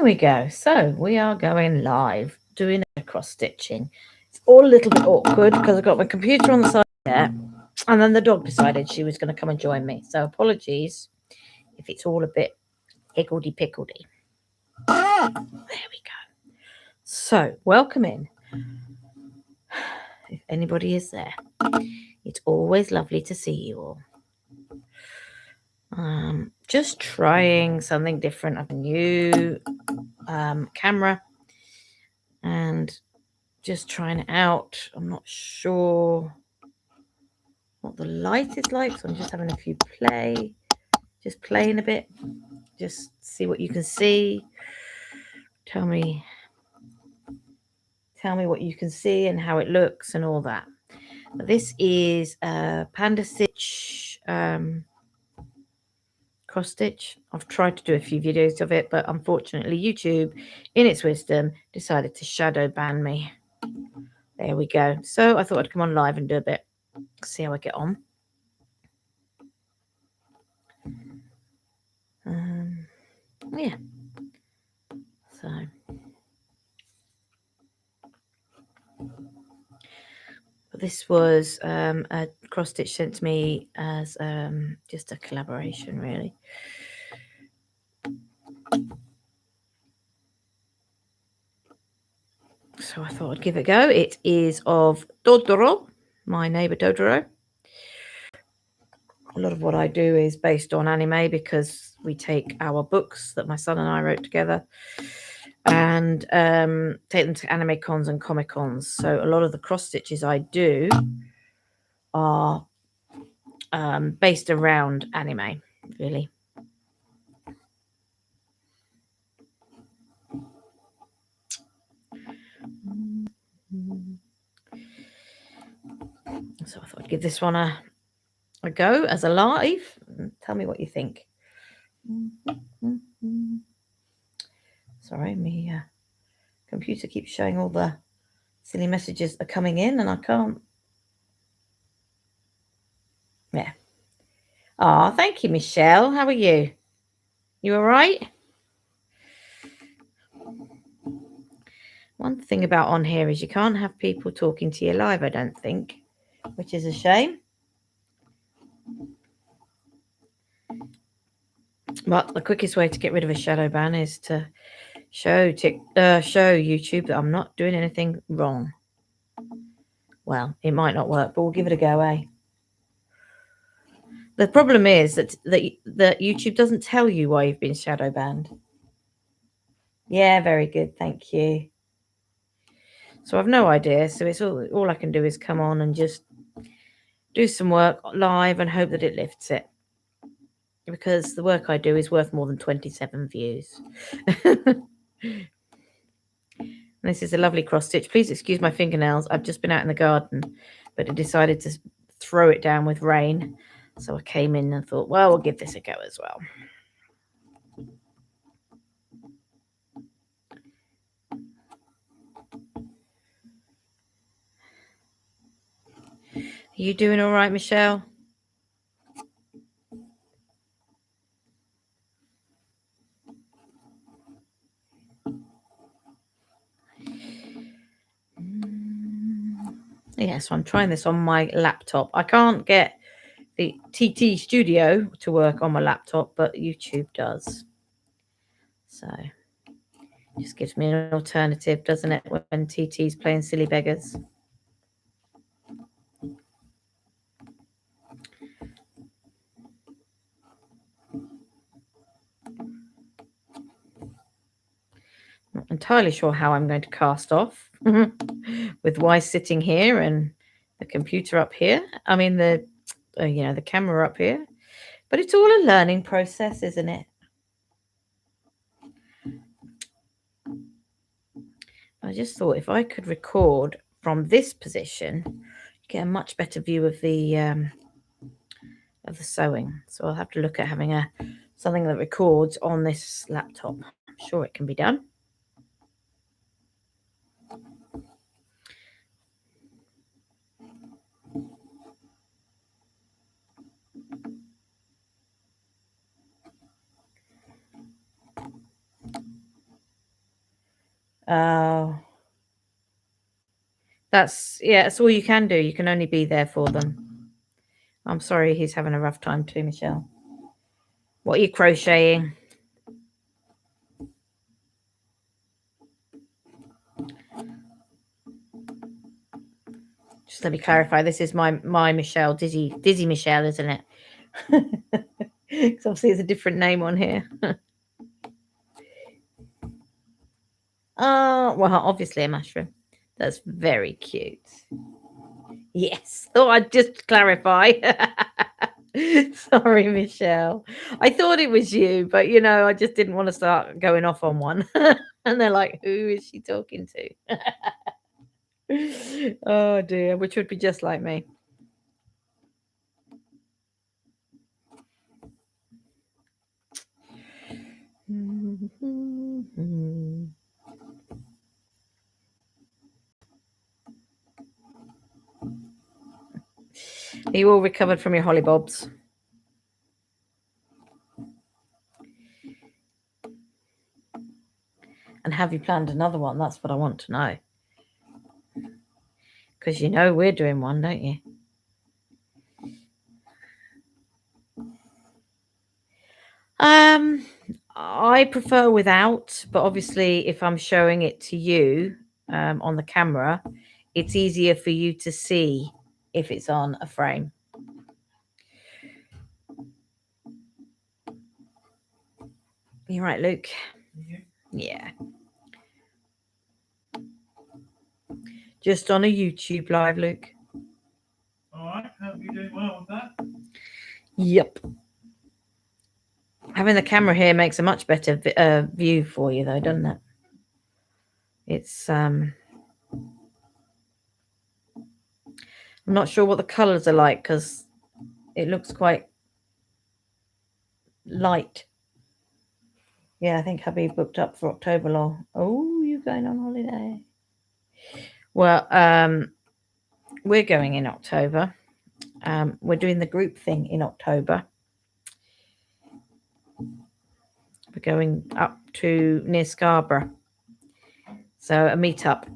we go. So we are going live, doing a cross stitching. It's all a little bit awkward because I've got my computer on the side there, and then the dog decided she was going to come and join me. So apologies if it's all a bit higgledy-pickledy. There we go. So welcome in. If anybody is there, it's always lovely to see you all. Just trying something different. I have a new camera and just trying it out. I'm not sure what the light is like, so I'm just having a few just playing a bit, just see what you can see. Tell me what you can see and how it looks and all that. But this is a Panda Stitch cross stitch. I've tried to do a few videos of it, but unfortunately YouTube, in its wisdom, decided to shadow ban me. There we go. So I thought I'd come on live and do a bit, see how I get on. Yeah. So this was a cross stitch sent to me as just a collaboration, really. So I thought I'd give it a go. It is of Dodoro, my neighbour Dodoro. A lot of what I do is based on anime because we take our books that my son and I wrote together and take them to anime cons and comic cons. So a lot of the cross stitches I do are based around anime, really. So I thought I'd give this one a go as a live. Tell me what you think. Sorry, my computer keeps showing all the silly messages are coming in and I can't. Yeah. Oh, thank you, Michelle. How are you? You all right? One thing about on here is you can't have people talking to you live, I don't think, which is a shame. But the quickest way to get rid of a shadow ban is to show YouTube that I'm not doing anything wrong. Well, it might not work, but we'll give it a go, eh? The problem is that YouTube doesn't tell you why you've been shadow banned. Yeah, very good, thank you. So I've no idea. So it's all I can do is come on and just do some work live and hope that it lifts it. Because the work I do is worth more than 27 views. This is a lovely cross stitch. Please excuse my fingernails. I've just been out in the garden, but I decided to throw it down with rain. So I came in and thought, well, we'll give this a go as well. Are you doing all right, Michelle? Yeah, so I'm trying this on my laptop. I can't get the TT Studio to work on my laptop, but YouTube does. So it just gives me an alternative, doesn't it, when TT's playing silly beggars? Not entirely sure how I'm going to cast off with Wise sitting here and the computer up here. I mean, the camera up here. But it's all a learning process, isn't it? I just thought if I could record from this position, get a much better view of the sewing. So I'll have to look at having something that records on this laptop. I'm sure it can be done. That's all you can do. You can only be there for them. I'm sorry he's having a rough time too, Michelle. What are you crocheting? Just let me clarify. This is my Michelle, Dizzy Michelle, isn't it? Because obviously it's a different name on here. Oh, well, obviously a mushroom. That's very cute. Yes, thought I'd just clarify. Sorry, Michelle. I thought it was you, but I just didn't want to start going off on one. And they're like, who is she talking to? Oh dear, which would be just like me. Are you all recovered from your hollybobs? And have you planned another one? That's what I want to know. Because we're doing one, don't you? I prefer without, but obviously if I'm showing it to you on the camera, it's easier for you to see if it's on a frame. You're right, Luke. Yeah. Just on a YouTube live, Luke. All right, hope you're doing well with that. Yep. Having the camera here makes a much better view for you, though, doesn't it? It's I'm not sure what the colours are like because it looks quite light. Yeah, I think hubby booked up for October law. Oh, you're going on holiday. Well, we're going in October. We're doing the group thing in October. We're going up to near Scarborough. So a meetup.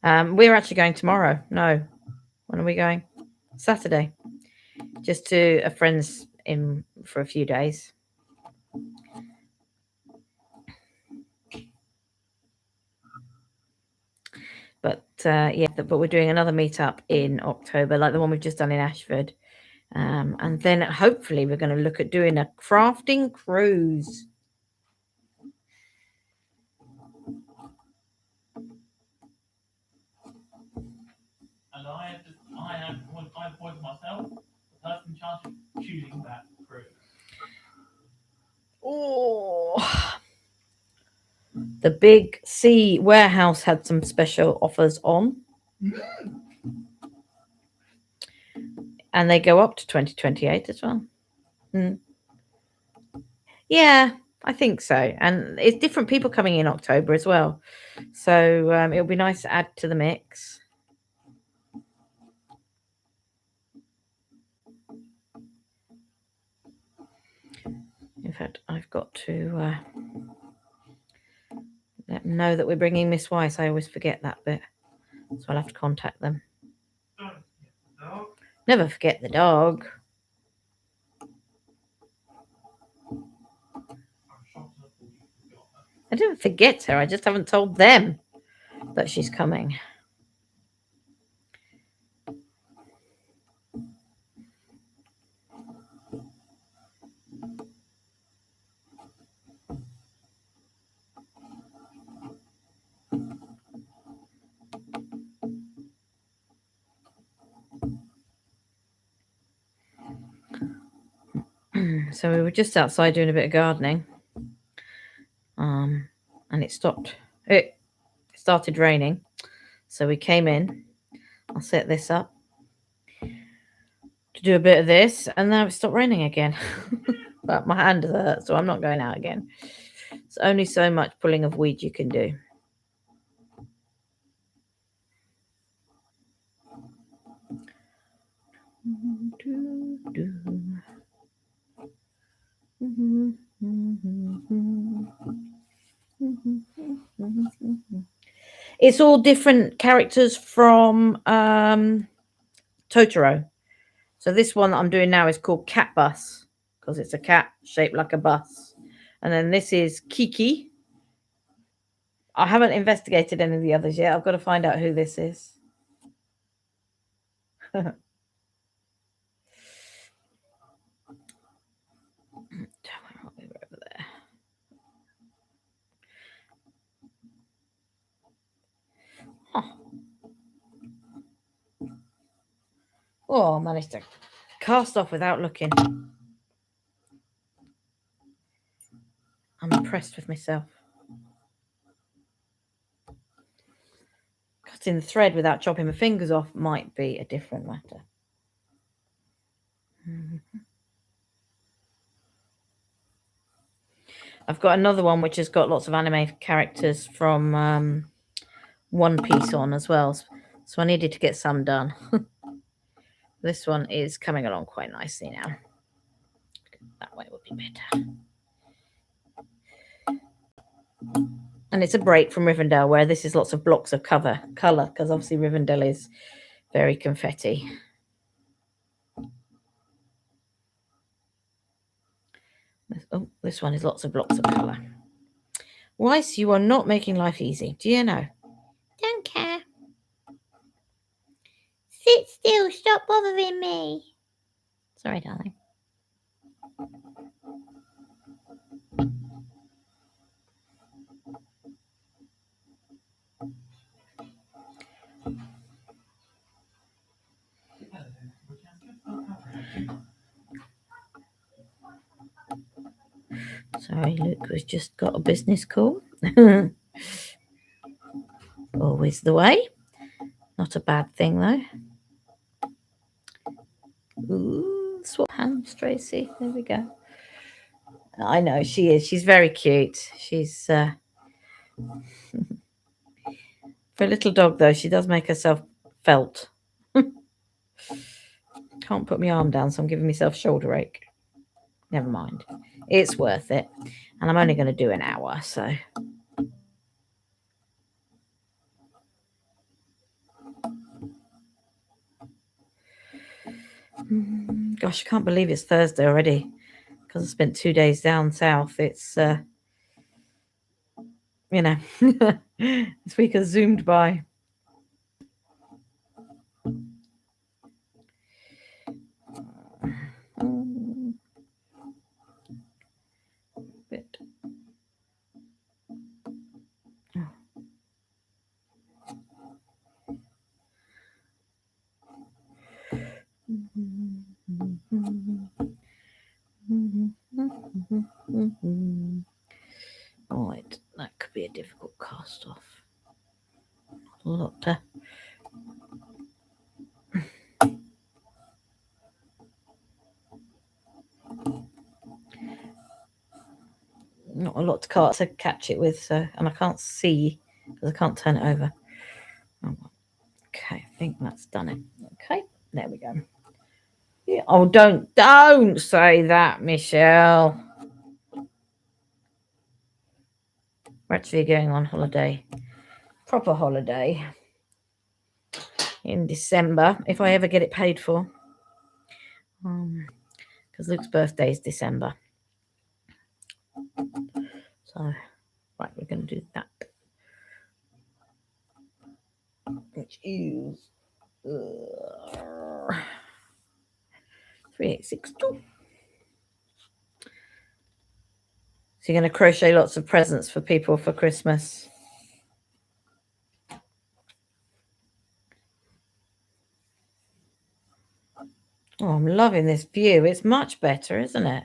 We're actually going tomorrow. No. When are we going? Saturday. Just to a friend's in for a few days. But but we're doing another meetup in October, like the one we've just done in Ashford. And then hopefully we're going to look at doing a crafting cruise. And I appoint myself the person in charge of choosing that cruise. Oh, the Big C warehouse had some special offers on. And they go up to 2028 as well. Yeah, I think so. And it's different people coming in October as well. So it'll be nice to add to the mix. In fact, I've got to let them know that we're bringing Miss Weiss. I always forget that bit. So I'll have to contact them. Never forget the dog. I didn't forget her. I just haven't told them that she's coming. So we were just outside doing a bit of gardening. And it stopped. It started raining. So we came in. I'll set this up to do a bit of this, and now it stopped raining again. But my hand hurts, so I'm not going out again. It's only so much pulling of weed you can do. It's all different characters from Totoro. So this one that I'm doing now is called Cat Bus because it's a cat shaped like a bus. And then this is Kiki. I haven't investigated any of the others yet. I've got to find out who this is. Over there. Oh, I managed to cast off without looking. I'm impressed with myself. Cutting the thread without chopping my fingers off might be a different matter. I've got another one which has got lots of anime characters from One Piece on as well. So I needed to get some done. This one is coming along quite nicely now. That way would be better. And it's a break from Rivendell, where this is lots of blocks of colour, because obviously Rivendell is very confetti. Oh, this one is lots of blocks of colour. Weiss, you are not making life easy. Do you know? Don't care. Sit still. Stop bothering me. Sorry, darling. Sorry, Luke was just got a business call. Always the way. Not a bad thing, though. Ooh, swap hands, Tracy. There we go. I know, she is. She's very cute. She's... For a little dog, though, she does make herself felt. Can't put my arm down, so I'm giving myself shoulder ache. Never mind. It's worth it. And I'm only going to do an hour, so... Gosh, I can't believe it's Thursday already because I spent 2 days down south. It's, you know, this week has zoomed by. Bit. Right, that could be a difficult cast off. Not a lot to... Not a lot to catch it with, so, and I can't see because I can't turn it over. Oh, okay, I think that's done it. Okay, there we go. Yeah. Oh, don't say that, Michelle. We're actually going on holiday, proper holiday, in December, if I ever get it paid for. Because Luke's birthday is December. So, right, we're going to do that. Which is 3862. So you're going to crochet lots of presents for people for Christmas. Oh, I'm loving this view. It's much better, isn't it?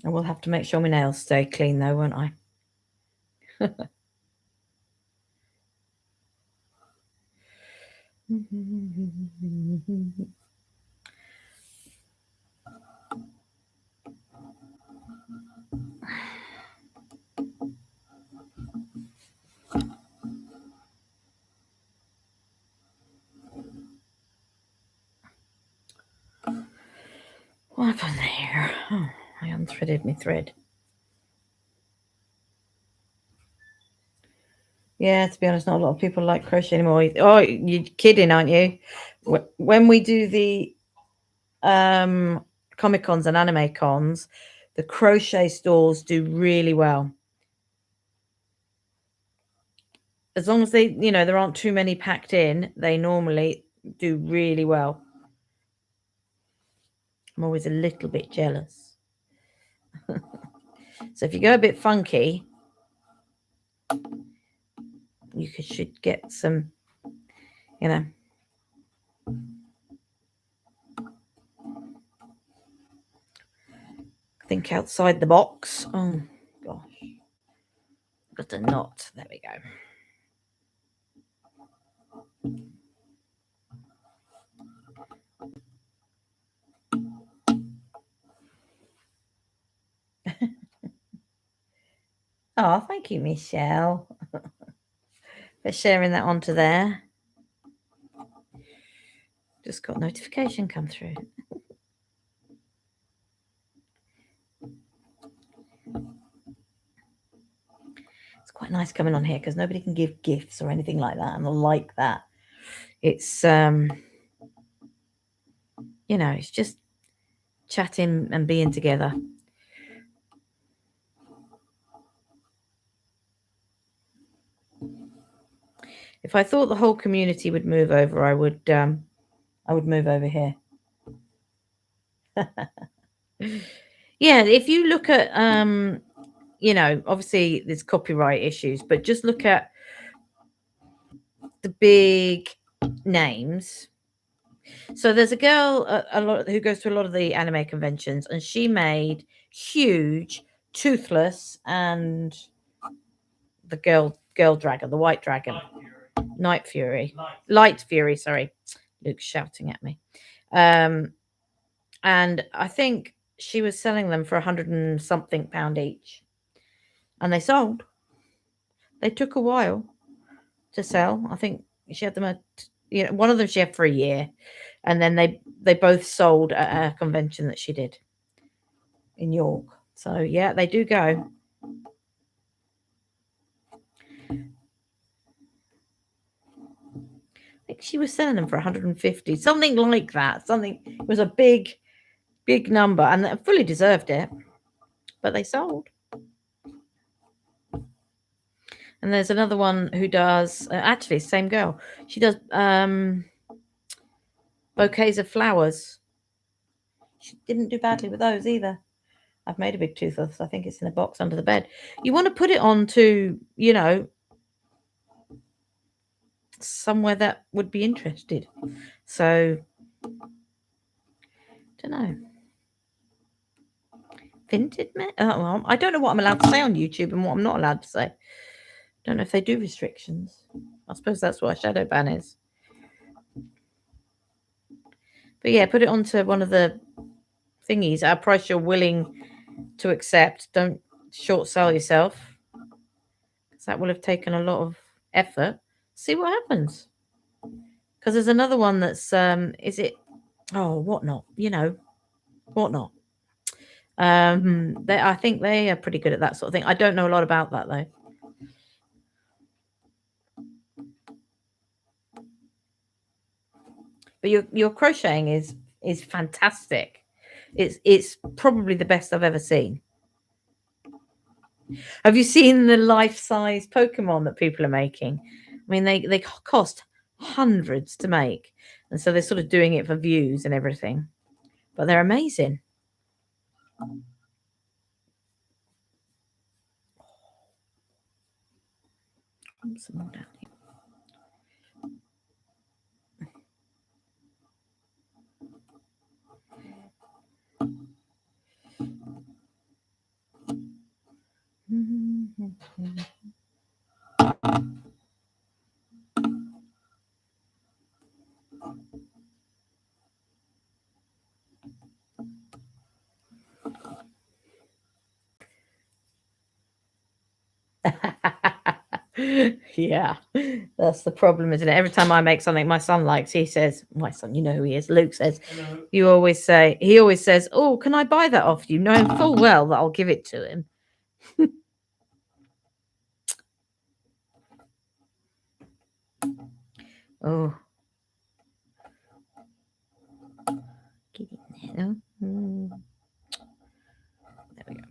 I will have to make sure my nails stay clean though, won't I? What happened there? Oh, I unthreaded my thread. Yeah, to be honest, not a lot of people like crochet anymore. Oh, you're kidding, aren't you? When we do the Comic Cons and anime cons, the crochet stores do really well. As long as they, there aren't too many packed in, they normally do really well. I'm always a little bit jealous. So if you go a bit funky, you should get some, think outside the box. Oh gosh, got a knot. There we go. Oh, thank you, Michelle, for sharing that onto there. Just got notification come through. It's quite nice coming on here because nobody can give gifts or anything like that, and I like that. It's it's just chatting and being together. If I thought the whole community would move over, I would move over here. Yeah, if you look at obviously there's copyright issues, but just look at the big names. So there's a girl a lot who goes to a lot of the anime conventions, and she made huge Toothless and the girl dragon, the white dragon, Night Fury. Light Fury, sorry. Luke's shouting at me. And I think she was selling them for £100 and something each. And they sold. They took a while to sell. I think she had them one of them she had for a year. And then they both sold at a convention that she did in York. So yeah, they do go. I think she was selling them for 150, something like that. It was a big number, and they fully deserved it, but they sold. And there's another one who does actually same girl. She does bouquets of flowers. She didn't do badly with those either. I've made a big Toothless. I think it's in a box under the bed. You want to put it onto, somewhere that would be interested. So, don't know. Vinted, well, I don't know what I'm allowed to say on YouTube and what I'm not allowed to say. Don't know if they do restrictions. I suppose that's what a shadow ban is. But yeah, put it onto one of the thingies at a price you're willing to accept. Don't short sell yourself, because that will have taken a lot of effort. See what happens. Because there's another one that's Whatnot. Whatnot. I think they are pretty good at that sort of thing. I don't know a lot about that though. But your crocheting is fantastic. It's probably the best I've ever seen. Have you seen the life-size Pokemon that people are making? I mean, they cost hundreds to make, and so they're sort of doing it for views and everything. But they're amazing. Some more down here. Yeah, That's the problem, isn't it? Every time I make something my son likes, he says, my son, you know who he is, Luke says, Hello. he always says, oh, can I buy that off you? Knowing full well that I'll give it to him. Oh. Get in there. There we go.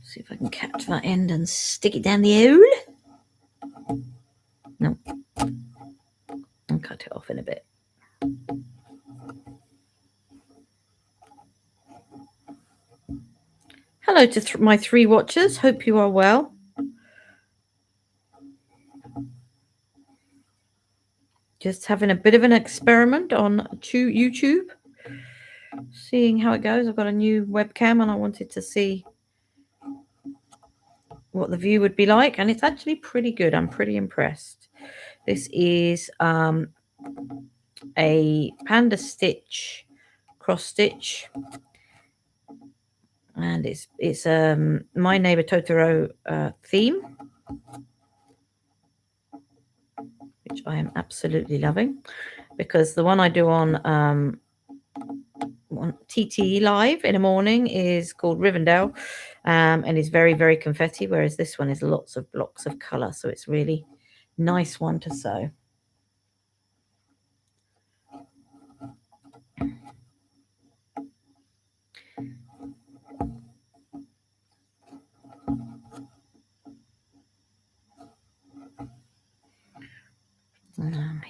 See if I can catch that end and stick it down the hole. No. And cut it off in a bit. Hello to my 3 watchers. Hope you are well. Just having a bit of an experiment on YouTube. Seeing how it goes. I've got a new webcam and I wanted to see what the view would be like. And it's actually pretty good. I'm pretty impressed. This is a Panda Stitch cross stitch. And it's My Neighbor Totoro theme, which I am absolutely loving, because the one I do on TT Live in the morning is called Rivendell, and is very, very confetti, whereas this one is lots of blocks of colour, so it's really nice one to sew.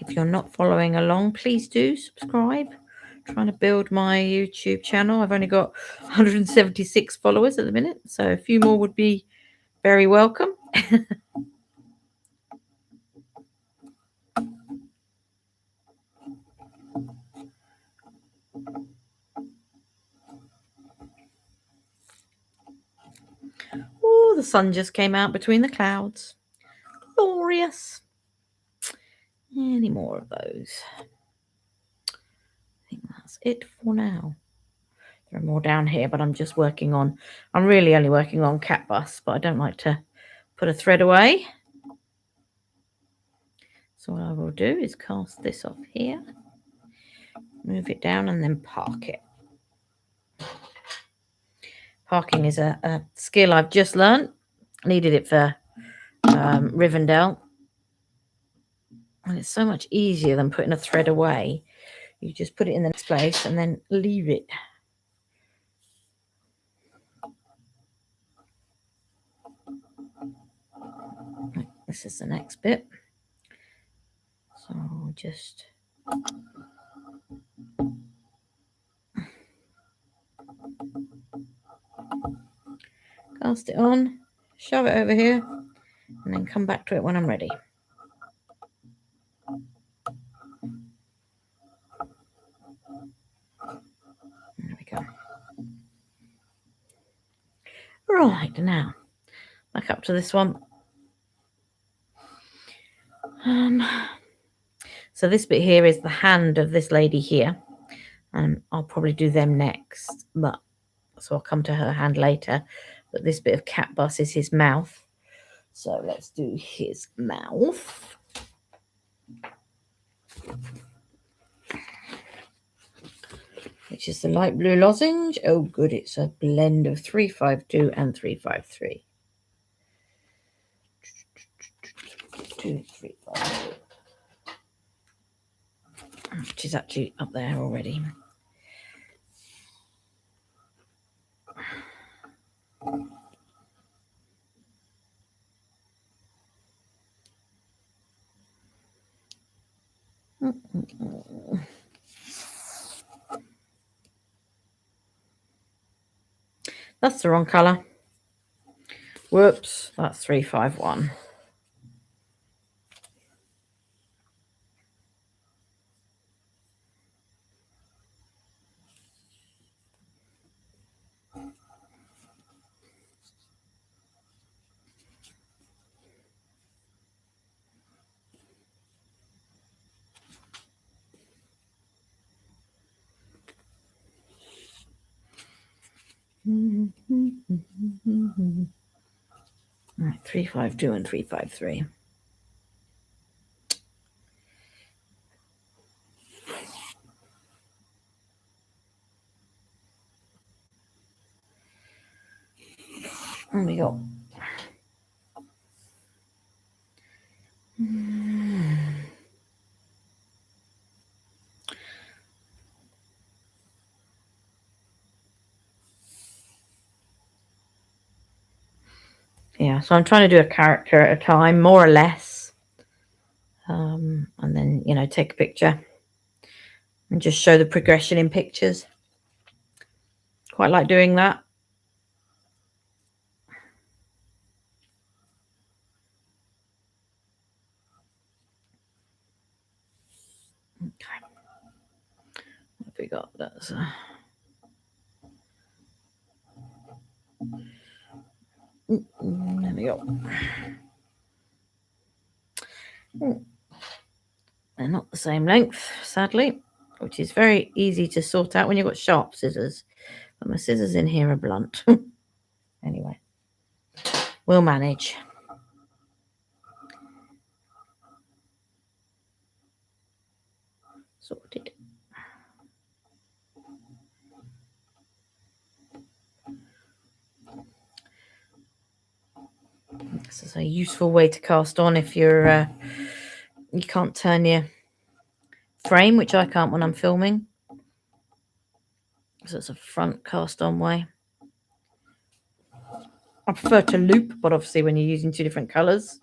If you're not following along, please do subscribe. I'm trying to build my YouTube channel. I've only got 176 followers at the minute, so a few more would be very welcome. Oh, the sun just came out between the clouds. Glorious. Any more of those? I think that's it for now. There are more down here, but I'm really only working on cat bus, but I don't like to put a thread away. So what I will do is cast this off here, move it down and then park it. Parking is a skill I've just learned. Needed it for Rivendell. And it's so much easier than putting a thread away. You just put it in the next place and then leave it. This is the next bit. So I'll just cast it on, shove it over here, and then come back to it when I'm ready. There we go. Right, now back up to this one. So this bit here is the hand of this lady here, and I'll probably do them next, so I'll come to her hand later. But this bit of cat bus is his mouth, so let's do his mouth. Which is the light blue lozenge. Oh, good, it's a blend of 352 and 353. 2, 3, 5, 2. Which is actually up there already. That's the wrong color. Whoops, that's 351. Right, 352 and 353. There we go. Yeah, so I'm trying to do a character at a time, more or less. And then, you know, take a picture and just show the progression in pictures. Quite like doing that. Okay. What have we got? That's there we go. They're not the same length, sadly, which is very easy to sort out when you've got sharp scissors. But my scissors in here are blunt. Anyway, we'll manage. Sorted. This is a useful way to cast on if you're you can't turn your frame, which I can't when I'm filming. So it's a front cast on way. I prefer to loop, but obviously when you're using two different colors,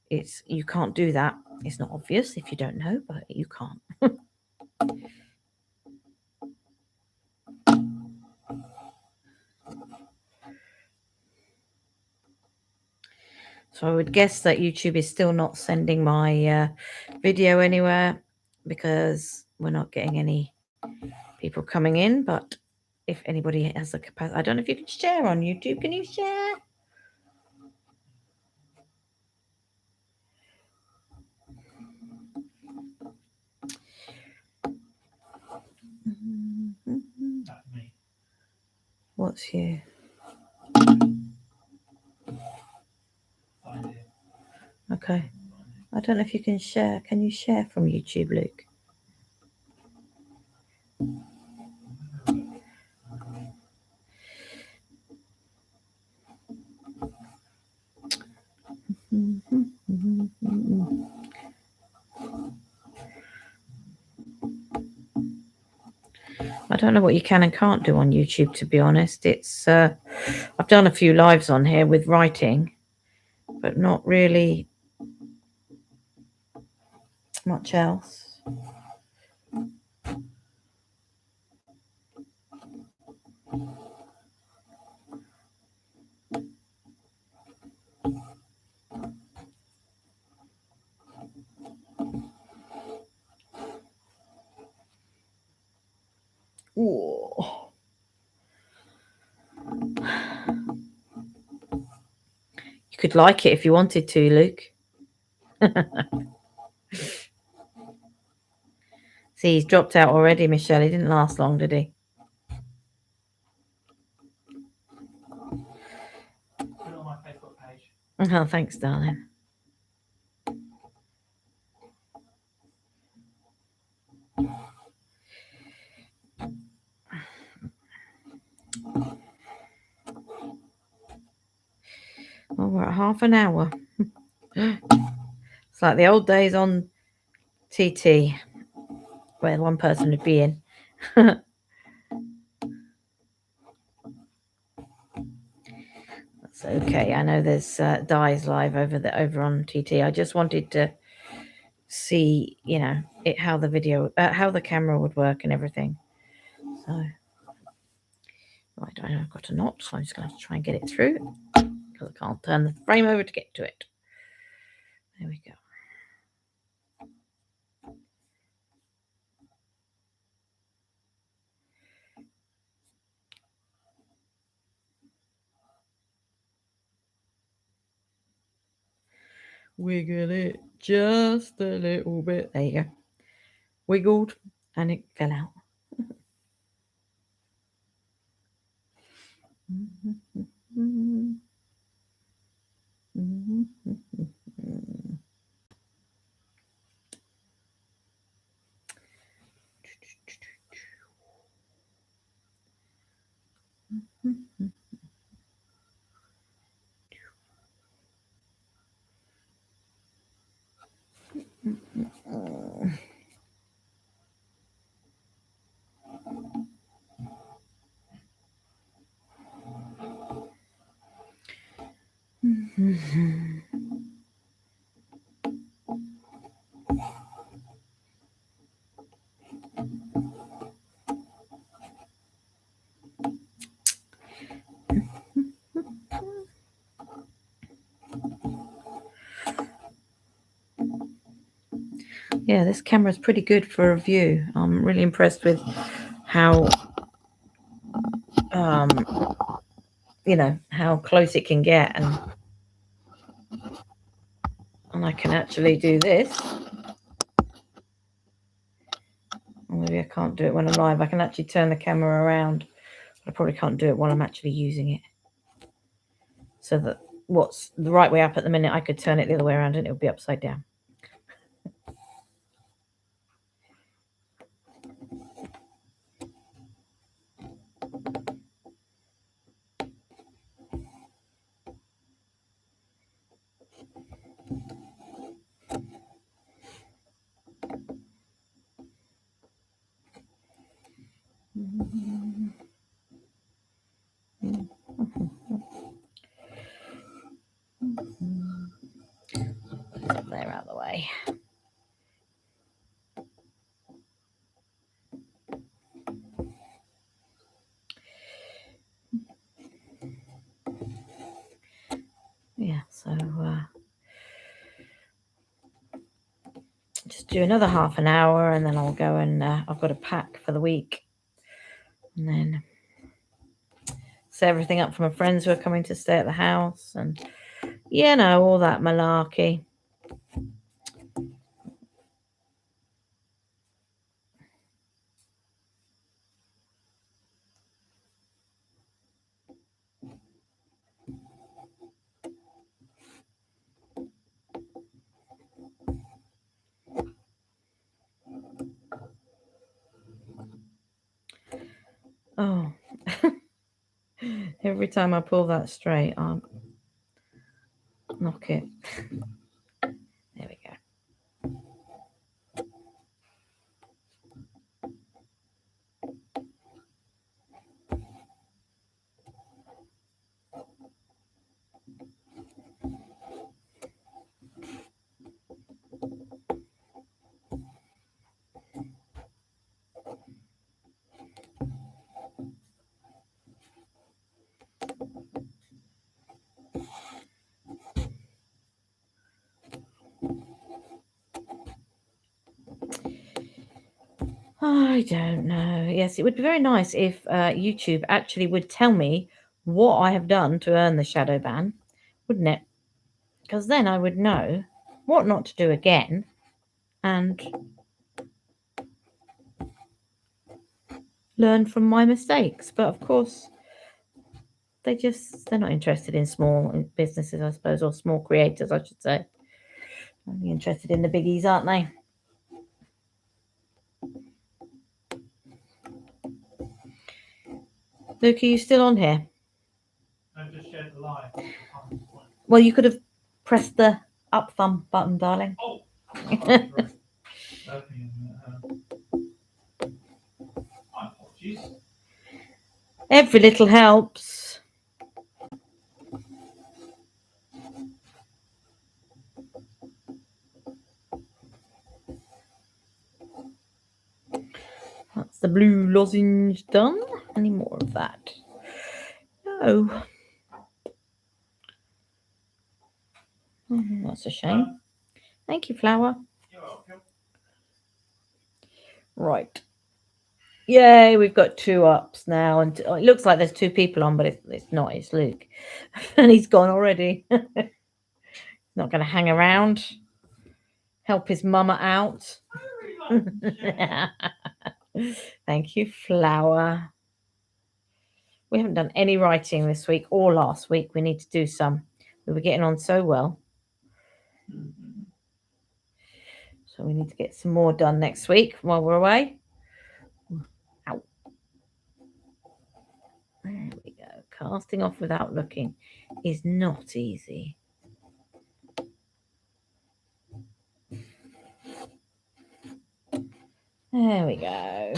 you can't do that. It's not obvious if you don't know, but you can't. So I would guess that YouTube is still not sending my video anywhere because we're not getting any people coming in. But if anybody has the capacity, I don't know if you can share on YouTube. Can you share? That's me. What's you? Find it. Okay. I don't know if you can share. Can you share from YouTube, Luke? I don't know what you can and can't do on YouTube, to be honest. It's I've done a few lives on here with writing, but not really much else. Ooh. You could like it if you wanted to, Luke. See, he's dropped out already, Michelle. He didn't last long, did he? Put it on my Facebook page. Oh, thanks, darling. Oh, we're at half an hour. It's like the old days on TT, where one person would be in. That's okay. I know there's Dies live over on TT. I just wanted to see, you know, how the video, how the camera would work and everything. So, right, I've got a knot, so I'm just going to try and get it through because I can't turn the frame over to get to it. There we go. Wiggle it just a little bit. There you go. Wiggled and it fell out. Yeah, this camera is pretty good for a view. I'm really impressed with how, you know, how close it can get, and I can actually do this. Or maybe I can't do it when I'm live. I can actually turn the camera around. But I probably can't do it while I'm actually using it. So that what's the right way up at the minute, I could turn it the other way around and it would be upside down. There, out of the way. Yeah, so just do another half an hour and then I'll go and I've got a pack for the week, and then set everything up for my friends who are coming to stay at the house, and you know, all that malarkey. Oh, every time I pull that straight, I'll knock it. There we go. I don't know. Yes, it would be very nice if YouTube actually would tell me what I have done to earn the shadow ban, wouldn't it? Because then I would know what not to do again, and learn from my mistakes. But of course, they're not interested in small businesses, I suppose, or small creators, I should say. Only interested in the biggies, aren't they? Luke, are you still on here? I just shared the live. Well, you could have pressed the up thumb button, darling. Oh, sorry. My apologies. Every little helps. Is the blue lozenge done? Any more of that? No. Oh, that's a shame. Thank you, Flower. You're welcome. Right. Yay, we've got 2 ups now. And it looks like there's 2 people on, but it's not. It's Luke. And he's gone already. Not going to hang around. Help his mama out. I really like the chair. Thank you, Flower. We haven't done any writing this week or last week. We need to do some. We were getting on so well. So we need to get some more done next week while we're away. Ow. There we go. Casting off without looking is not easy. There we go.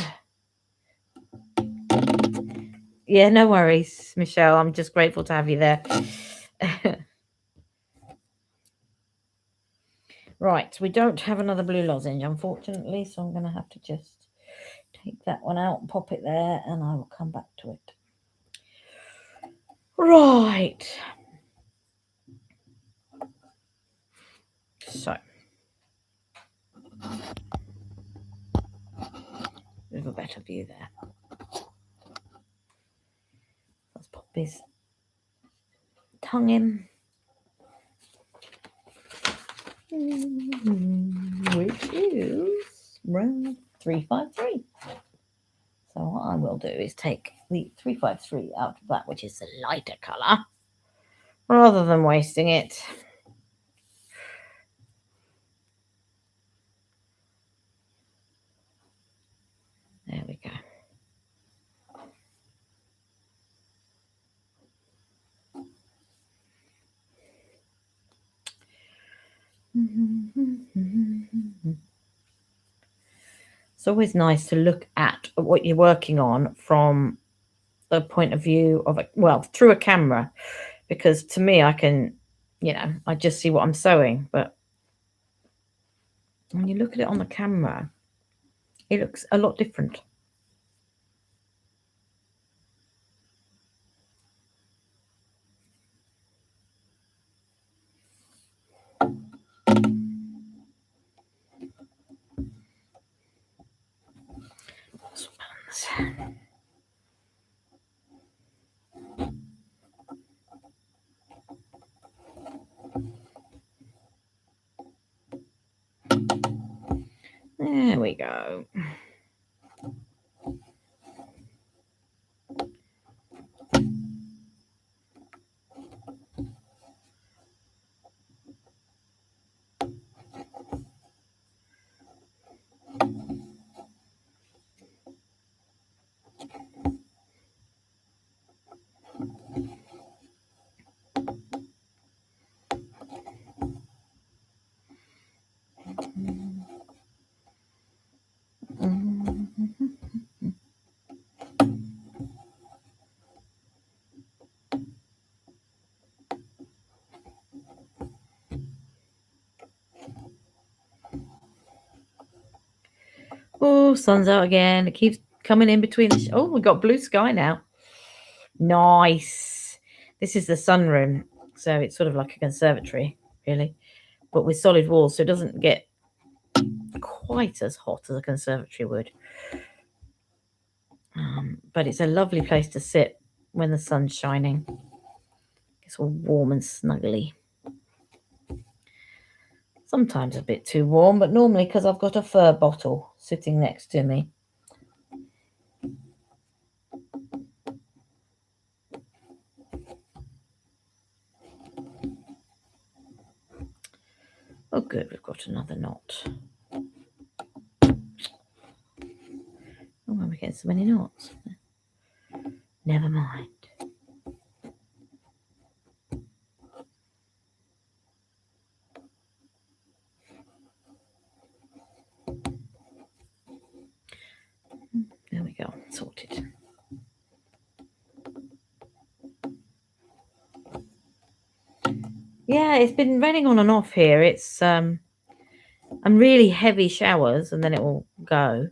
Yeah, no worries, Michelle. I'm just grateful to have you there. Right, we don't have another blue lozenge, unfortunately, so I'm going to have to just take that one out and pop it there, and I will come back to it. Right. So. With a better view there. Let's pop his tongue in. Which is round 353. So what I will do is take the 353 out of that, which is the lighter colour, rather than wasting it. There we go. It's always nice to look at what you're working on from the point of view of through a camera, because to me I can, I just see what I'm sewing, but when you look at it on the camera, it looks a lot different. There we go. Oh, sun's out again. It keeps coming in between. Oh, we've got blue sky now. Nice. This is the sunroom, so it's sort of like a conservatory, really, but with solid walls, so it doesn't get quite as hot as a conservatory would. But it's a lovely place to sit when the sun's shining. It's all warm and snuggly. Sometimes a bit too warm, but normally because I've got a fur bottle sitting next to me. Oh, good, we've got another knot. Oh, we're getting so many knots. Never mind. There we go, sorted. Yeah, it's been raining on and off here. It's and really heavy showers, and then it will go.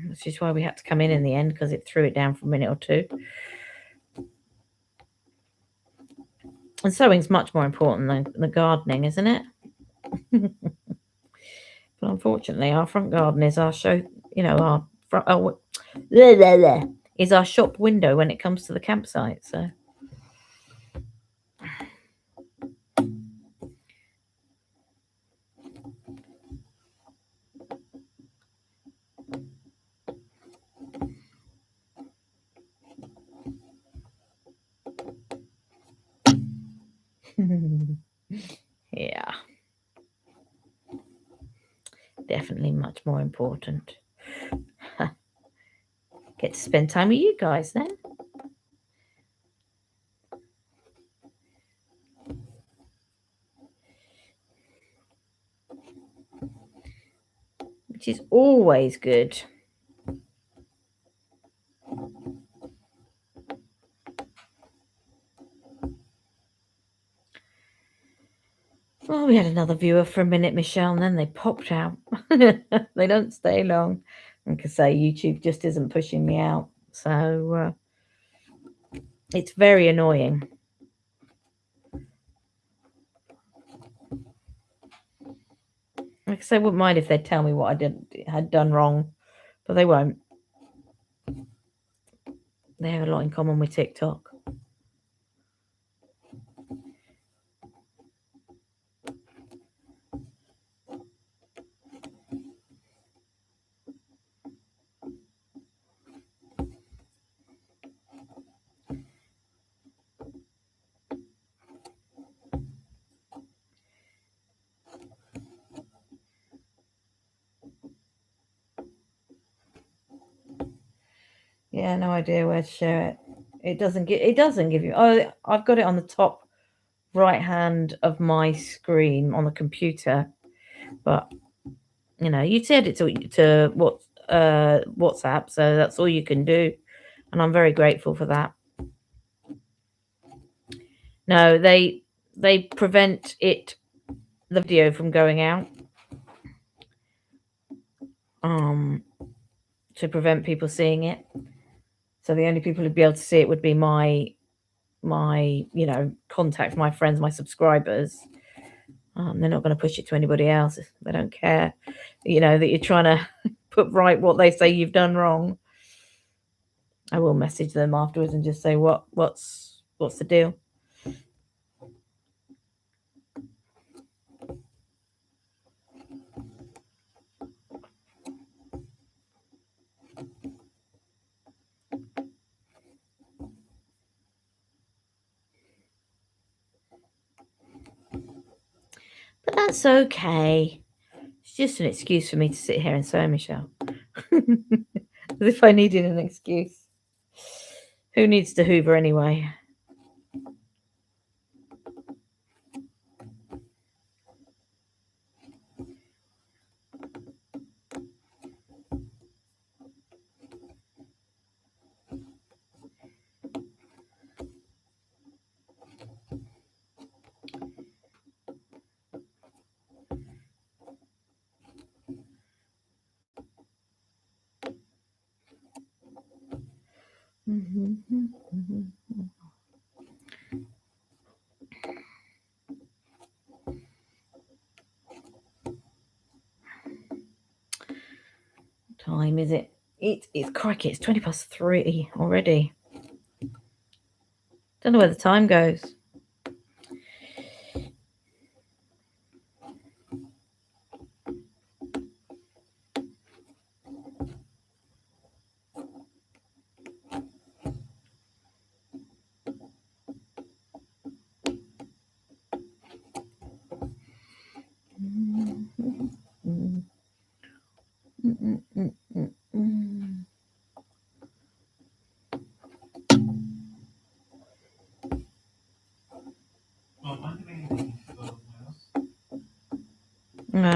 which is why we had to come in the end, because it threw it down for a minute or two. And sewing's much more important than the gardening, isn't it? But unfortunately, our front garden is our show, our front, is our shop window when it comes to the campsite. So. Yeah. Definitely much more important. Get to spend time with you guys then. Which is always good. Well, we had another viewer for a minute, Michelle, and then they popped out. They don't stay long. I can say YouTube just isn't pushing me out. So it's very annoying. Like I say, I wouldn't mind if they'd tell me what I had done wrong, but they won't. They have a lot in common with TikTok. Yeah, no idea where to share it. It doesn't give you. Oh, I've got it on the top right hand of my screen on the computer, but you said it to WhatsApp, so that's all you can do, and I'm very grateful for that. No, they prevent the video from going out, to prevent people seeing it. So the only people who'd be able to see it would be my contacts, my friends, my subscribers. They're not going to push it to anybody else. They don't care, that you're trying to put right what they say you've done wrong. I will message them afterwards and just say what's the deal. But that's okay. It's just an excuse for me to sit here and sew, Michelle. As if I needed an excuse. Who needs to hoover anyway? Time is it? It's crikey, it's 3:20 already. Don't know where the time goes.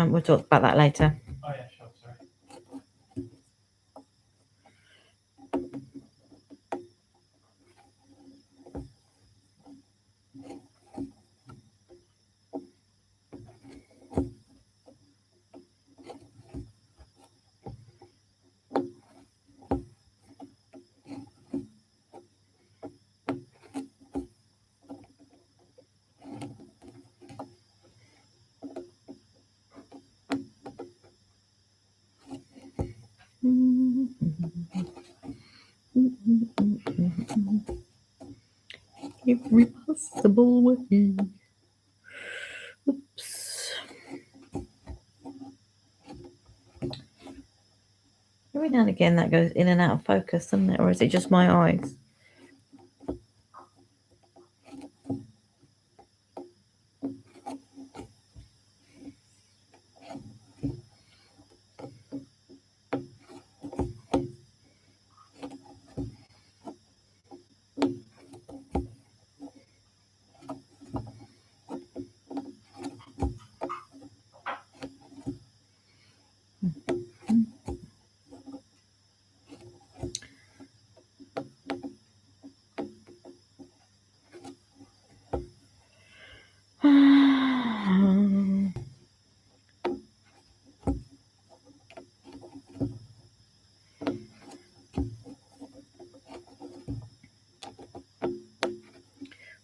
We'll talk about that later. Oh yeah, sure, sorry. every possible way. Oops. Every now and again that goes in and out of focus, doesn't it? Or is it just my eyes?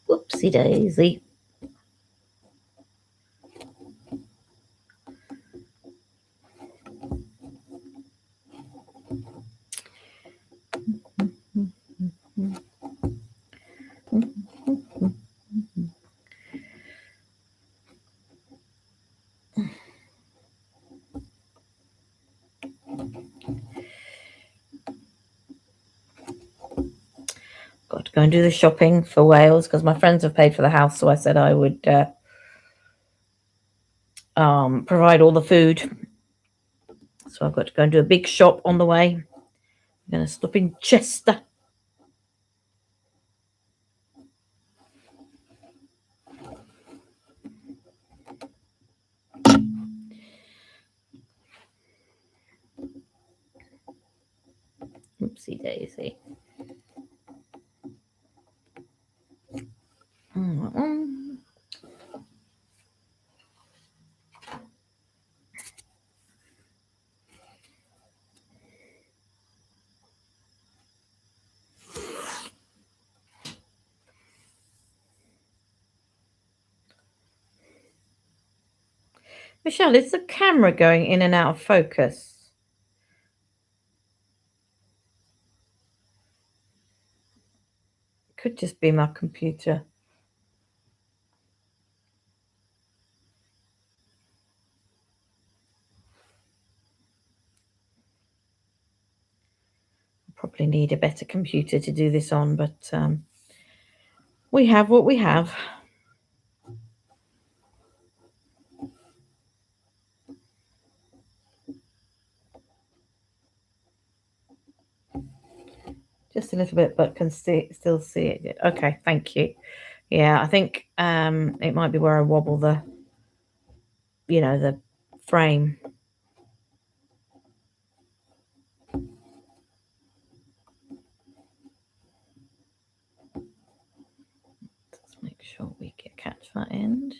Whoopsie daisy. Got to go and do the shopping for Wales because my friends have paid for the house, so I said I would provide all the food. So I've got to go and do a big shop on the way. I'm going to stop in Chester. Oopsie daisy. Michelle, is the camera going in and out of focus? Could just be my computer. Probably need a better computer to do this on, but we have what we have. Just a little bit, but can still see it. Okay, thank you. Yeah, I think it might be where I wobble the frame. Let's make sure we catch that end.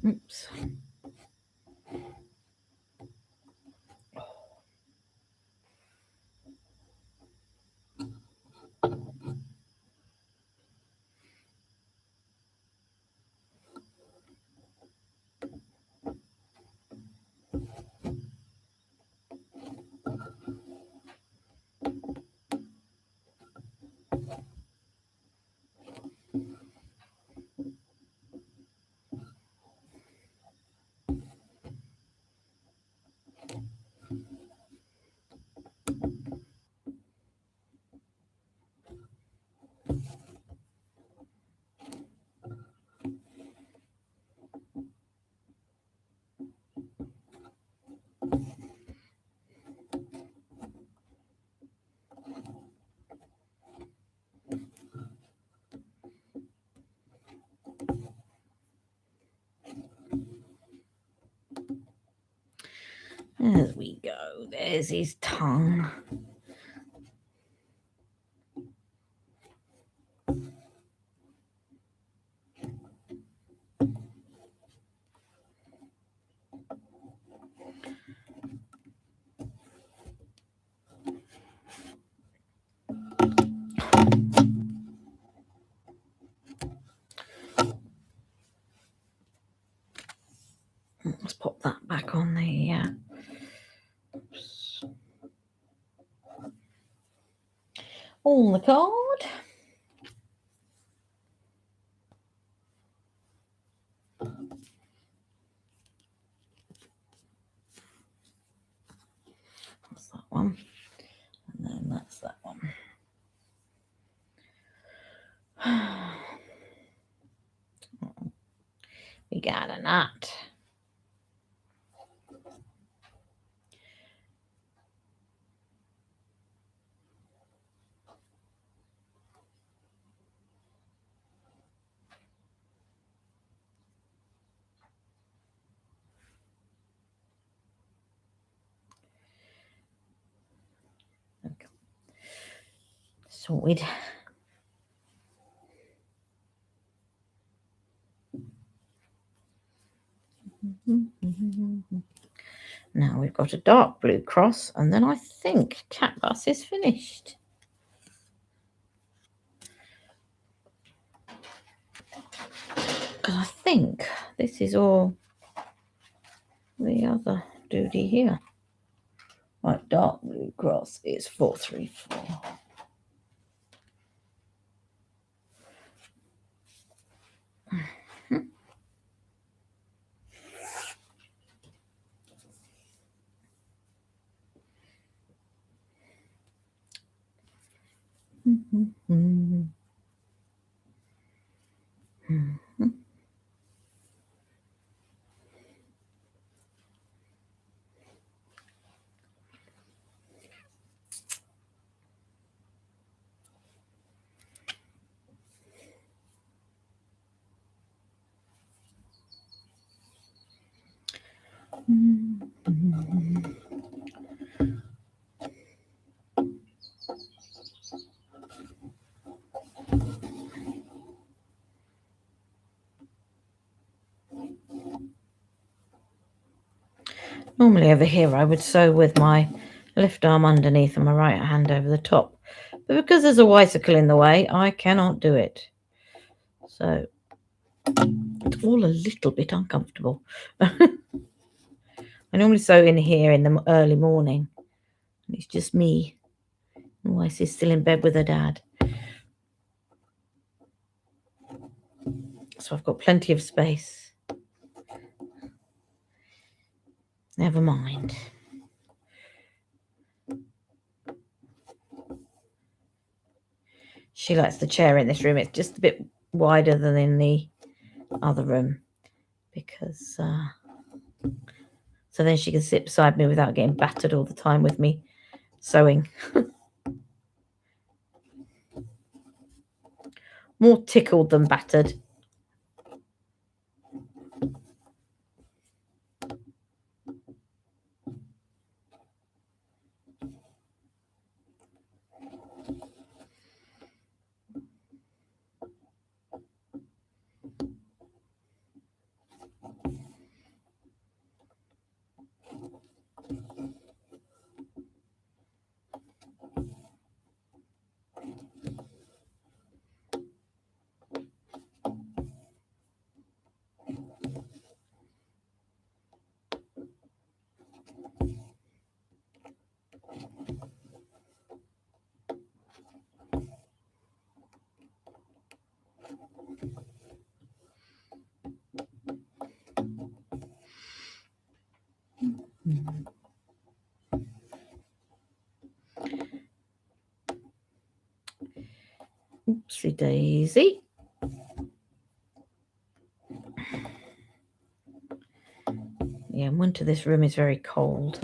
Oops. As we go, there's his tongue. Let's pop that back on the on the card. That's that one. And then that's that one. We got a knot. Okay. Sorted. Now we've got a dark blue cross, and then I think cat bus is finished. Because I think this is all the other duty here. Right, dark blue cross is 434. Normally over here I would sew with my left arm underneath and my right hand over the top. But because there's a bicycle in the way, I cannot do it. So it's all a little bit uncomfortable. I normally sew in here in the early morning. And it's just me. Weiss is still in bed with her dad. So I've got plenty of space. Never mind. She likes the chair in this room. It's just a bit wider than in the other room. Because so then she can sit beside me without getting battered all the time with me sewing. More tickled than battered. Oopsie daisy. Yeah, in winter this room is very cold.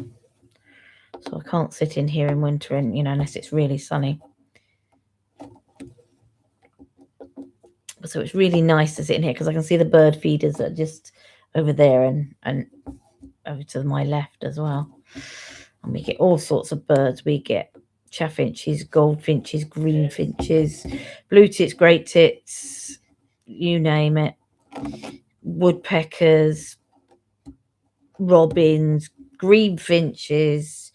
So I can't sit in here in winter, and unless it's really sunny. So it's really nice to sit in here because I can see the bird feeders that are just over there and over to my left as well. And we get all sorts of birds. We get chaffinches, goldfinches, greenfinches, blue tits, great tits, you name it. Woodpeckers, robins, greenfinches.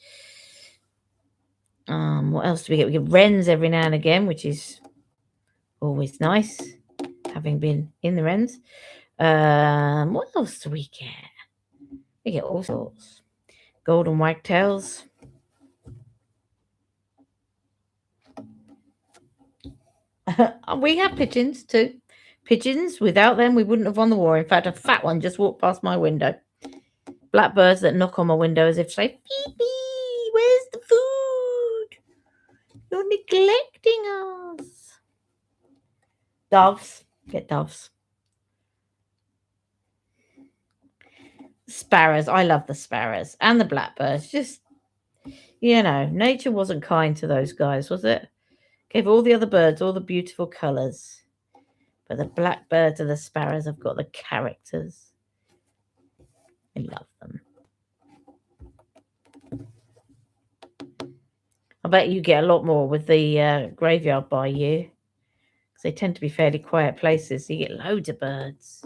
What else do we get? We get wrens every now and again, which is always nice, having been in the wrens. What else do we get? We get all sorts. Golden wagtails. We have pigeons too. Pigeons, without them, we wouldn't have won the war. In fact, a fat one just walked past my window. Blackbirds that knock on my window as if to say, "Pee-pee, where's the food? You're neglecting us." Doves. Get doves. Sparrows. I love the sparrows and the blackbirds. Just, nature wasn't kind to those guys, was it? Gave all the other birds all the beautiful colours. But the blackbirds and the sparrows have got the characters. I love them. I bet you get a lot more with the graveyard by you. Because they tend to be fairly quiet places. So you get loads of birds.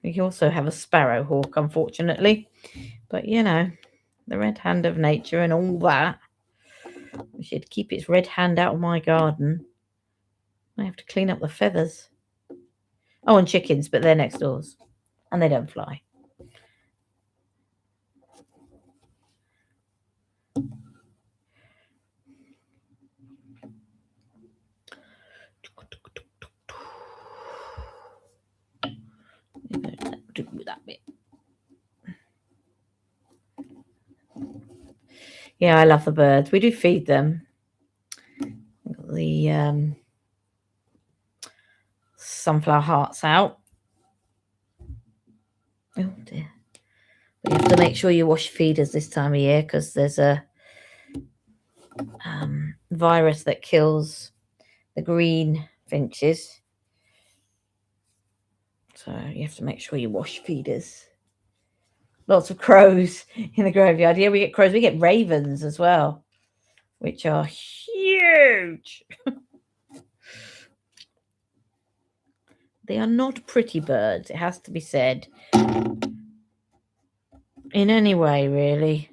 We also have a sparrowhawk, unfortunately. But, the red hand of nature and all that. We should keep its red hand out of my garden. I have to clean up the feathers. Oh, and chickens, but they're next doors. And they don't fly. Do that bit. Yeah, I love the birds. We do feed them. The sunflower hearts out. Oh dear. But you have to make sure you wash feeders this time of year because there's a virus that kills the green finches. So you have to make sure you wash feeders. Lots of crows in the graveyard. Yeah, we get crows. We get ravens as well, which are huge. They are not pretty birds, it has to be said. In any way, really.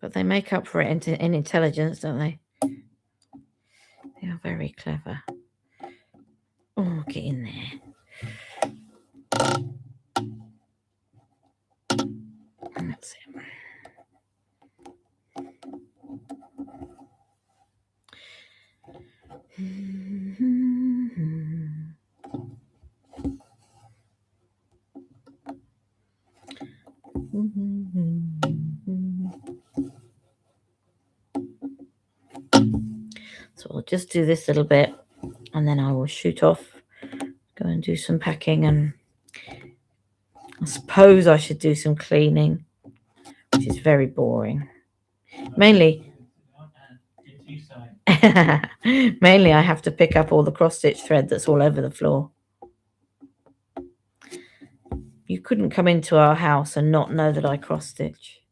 But they make up for it in intelligence, don't they? They are very clever. Oh, get in there. And that's it. So I'll just do this little bit and then I will shoot off, go and do some packing, and I suppose I should do some cleaning, which is very boring. Mainly I have to pick up all the cross-stitch thread that's all over the floor. You couldn't come into our house and not know that I cross-stitch.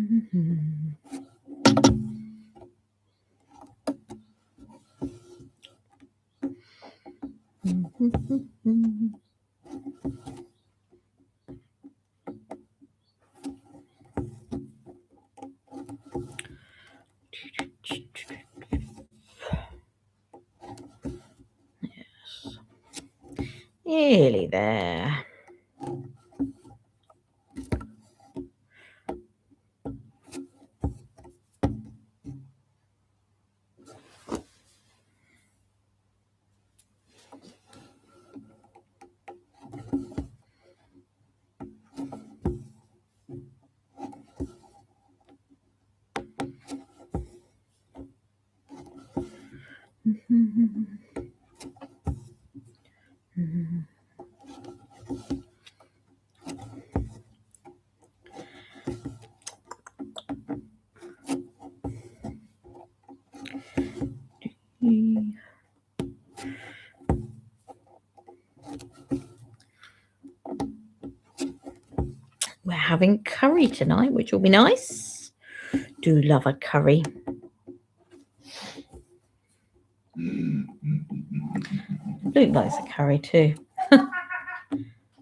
Yes. Nearly there. We're having curry tonight, which will be nice. Do love a curry. Luke likes a curry too.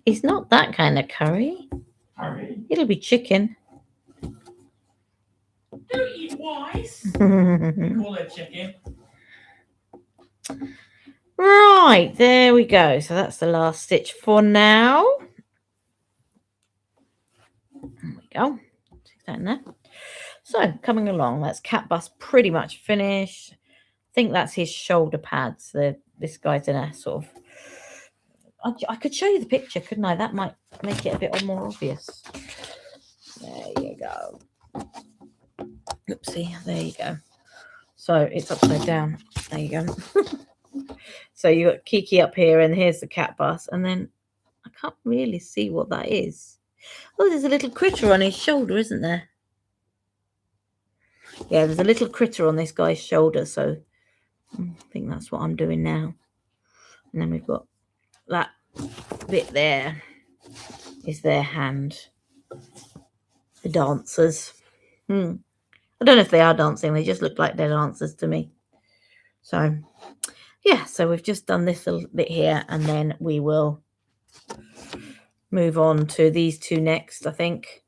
It's not that kind of curry. Curry? It'll be chicken. Don't eat wise. Call it chicken. Right, there we go. So that's the last stitch for now. There we go. Stick that in there. So coming along, that's cat bus pretty much finished. I think that's his shoulder pads. This guy's in a sort of. I could show you the picture, couldn't I? That might make it a bit more obvious. There you go. Oopsie, there you go. So it's upside down. There you go. So you got Kiki up here, and here's the cat bus, and then I can't really see what that is. Oh, there's a little critter on his shoulder, isn't there? Yeah, there's a little critter on this guy's shoulder, so I think that's what I'm doing now. And then we've got that bit there is their hand. The dancers. I don't know if they are dancing. They just look like they're dancers to me. So, yeah, so we've just done this little bit here, and then we will move on to these two next, I think.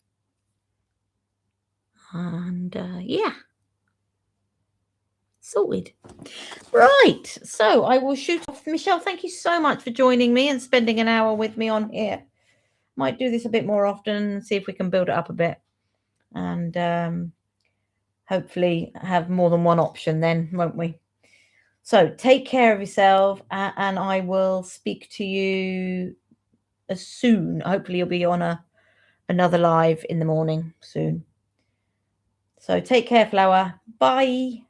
And, yeah. Sorted. Right, so I will shoot off. Michelle, thank you so much for joining me and spending an hour with me on here. Might do this a bit more often and see if we can build it up a bit. And hopefully have more than one option then, won't we? So take care of yourself, and I will speak to you as soon. Hopefully you'll be on another live in the morning soon. So take care, Flower. Bye.